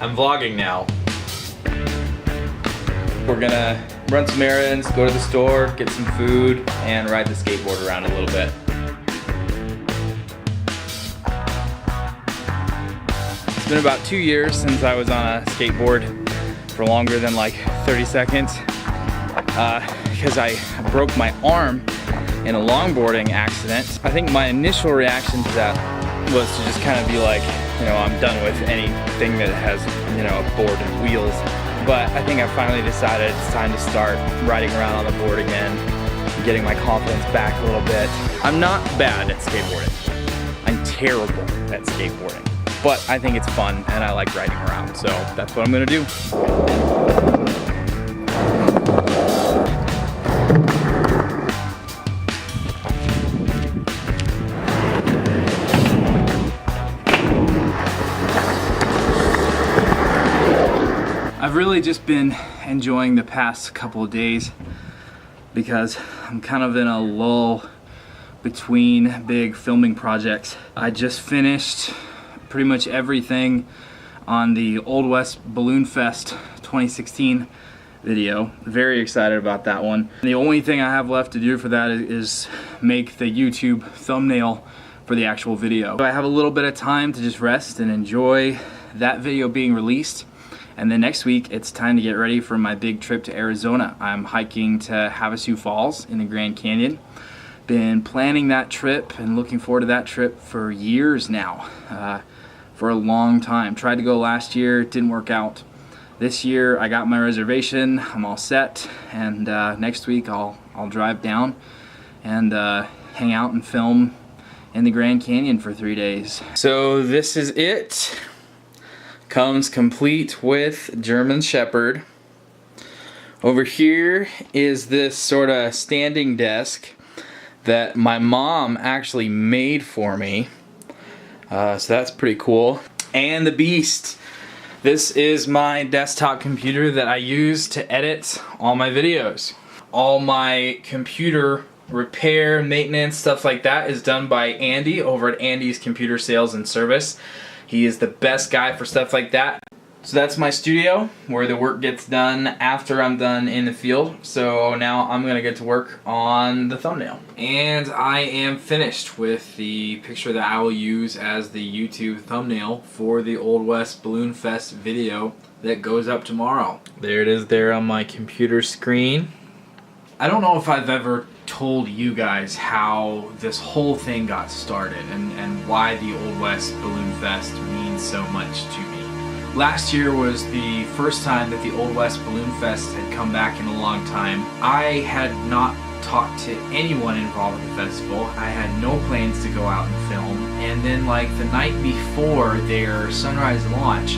I'm vlogging now. We're gonna run some errands, go to the store, get some food, and ride the skateboard around a little bit. It's been about 2 years since I was on a skateboard for longer than like 30 seconds because I broke my arm in a longboarding accident. I think my initial reaction to that was to just kind of be like, you know, I'm done with anything that has, you know, a board and wheels. But I think I finally decided it's time to start riding around on the board again, getting my confidence back a little bit. I'm not bad at skateboarding. I'm terrible at skateboarding. But I think it's fun and I like riding around, so that's what I'm gonna do. I've really just been enjoying the past couple of days because I'm kind of in a lull between big filming projects. I just finished pretty much everything on the Old West Balloon Fest 2016 video. Very excited about that one. The only thing I have left to do for that is make the YouTube thumbnail for the actual video. So I have a little bit of time to just rest and enjoy that video being released. And then next week, it's time to get ready for my big trip to Arizona. I'm hiking to Havasu Falls in the Grand Canyon. Been planning that trip and looking forward to that trip for years now, for a long time. Tried to go last year, didn't work out. This year, I got my reservation, I'm all set, and next week I'll drive down and hang out and film in the Grand Canyon for 3 days. So this is it. Comes complete with German Shepherd. Over here is this sort of standing desk that my mom actually made for me. So that's pretty cool. And the beast. This is my desktop computer that I use to edit all my videos. All my computer repair, maintenance, stuff like that is done by Andy over at Andy's Computer Sales and Service. He is the best guy for stuff like that. So that's my studio where the work gets done after I'm done in the field. So now I'm gonna get to work on the thumbnail. And I am finished with the picture that I will use as the YouTube thumbnail for the Old West Balloon Fest video that goes up tomorrow. There it is there on my computer screen. I don't know if I've ever told you guys how this whole thing got started and why the Old West Balloon Fest means so much to me. Last year was the first time that the Old West Balloon Fest had come back in a long time. I had not talked to anyone involved with the festival. I had no plans to go out and film. And then like the night before their sunrise launch,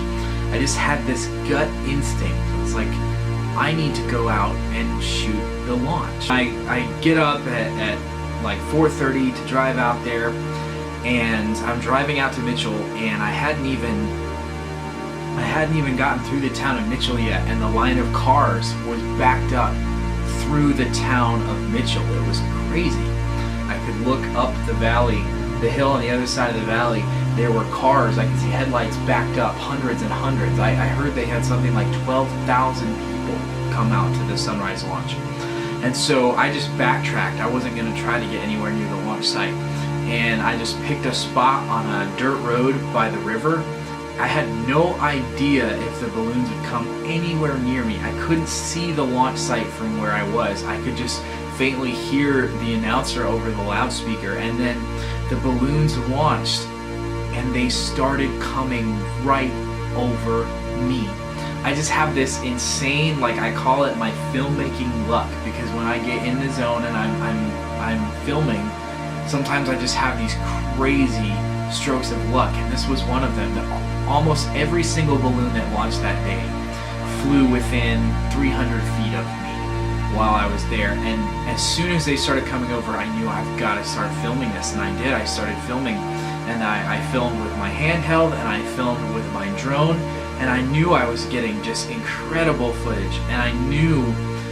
I just had this gut instinct. It's like, I need to go out and shoot the launch. I get up at like 4:30 to drive out there, and I'm driving out to Mitchell, and I hadn't even gotten through the town of Mitchell yet, and the line of cars was backed up through the town of Mitchell. It was crazy. I could look up the valley, the hill on the other side of the valley. There were cars, I could see headlights backed up, hundreds and hundreds. I heard they had something like 12,000 people come out to the sunrise launch. And so I just backtracked. I wasn't going to try to get anywhere near the launch site. And I just picked a spot on a dirt road by the river. I had no idea if the balloons would come anywhere near me. I couldn't see the launch site from where I was. I could just faintly hear the announcer over the loudspeaker, and then the balloons launched and they started coming right over me. I just have this insane, like I call it my filmmaking luck, because when I get in the zone and I'm filming, sometimes I just have these crazy strokes of luck, and this was one of them. Almost every single balloon that launched that day flew within 300 feet of me while I was there, and as soon as they started coming over, I knew I've got to start filming this, and I did. I started filming, and I filmed with my handheld, and I filmed with my drone, and I knew I was getting just incredible footage, and I knew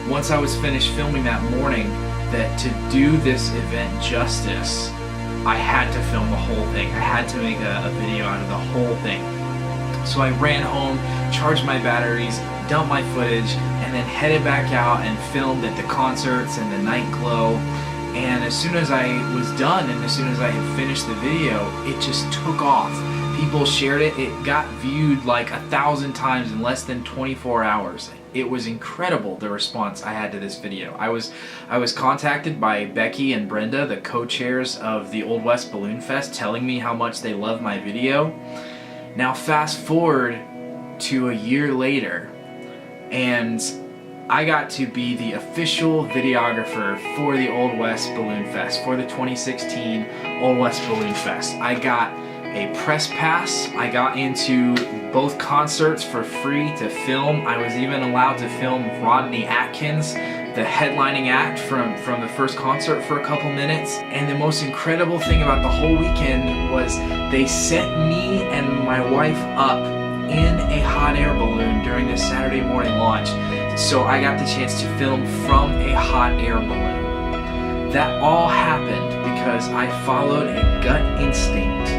once I was finished filming that morning that to do this event justice, I had to film the whole thing. I had to make a video out of the whole thing. So I ran home, charged my batteries, dumped my footage, and then headed back out and filmed at the concerts and the Nightglow. And as soon as I was done and as soon as I had finished the video, it just took off. People shared it. It got viewed like 1,000 times in less than 24 hours. It was incredible, the response I had to this video. I was contacted by Becky and Brenda, the co-chairs of the Old West Balloon Fest, telling me how much they love my video. Now fast forward to a year later, and I got to be the official videographer for the Old West Balloon Fest, for the 2016 Old West Balloon Fest. I got a press pass. I got into both concerts for free to film. I was even allowed to film Rodney Atkins, the headlining act from the first concert, for a couple minutes. And the most incredible thing about the whole weekend was they set me and my wife up in a hot air balloon during the Saturday morning launch. So I got the chance to film from a hot air balloon. That all happened because I followed a gut instinct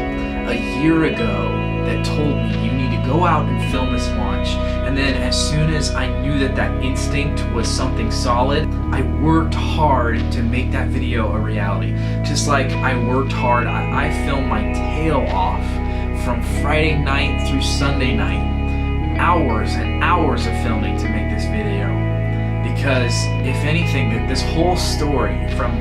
a year ago that told me you need to go out and film this launch. And then as soon as I knew that that instinct was something solid, I worked hard to make that video a reality. Just like I worked hard, I filmed my tail off from Friday night through Sunday night. Hours and hours of filming to make this video. Because if anything, this whole story, from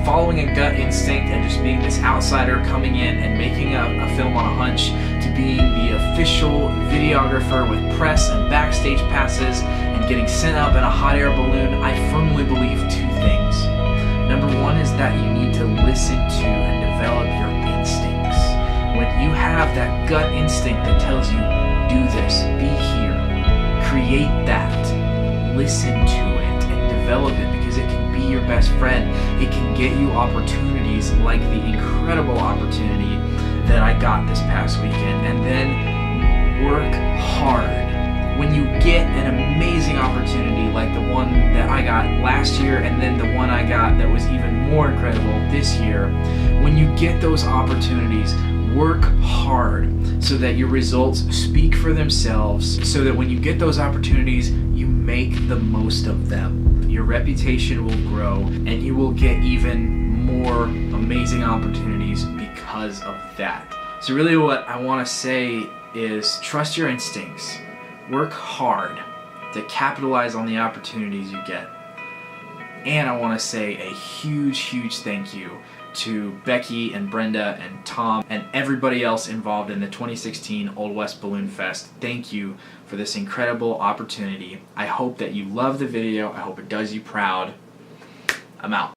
following a gut instinct and just being this outsider coming in and making a film on a hunch, to being the official videographer with press and backstage passes and getting sent up in a hot air balloon, I firmly believe two things. Number one is that you need to listen to and develop your instincts. When you have that gut instinct that tells you, do this, be here, create that, listen to it and develop it, because it can be your best friend. It can get you opportunities like the incredible opportunity that I got this past weekend. And then work hard. When you get an amazing opportunity like the one that I got last year, and then the one I got that was even more incredible this year, when you get those opportunities, work hard so that your results speak for themselves, so that when you get those opportunities, you make the most of them. Your reputation will grow and you will get even more amazing opportunities because of that. So really what I want to say is trust your instincts. Work hard to capitalize on the opportunities you get. And I want to say a huge thank you to Becky and Brenda and Tom and everybody else involved in the 2016 Old West Balloon Fest. Thank you for this incredible opportunity. I hope that you love the video. I hope it does you proud. I'm out.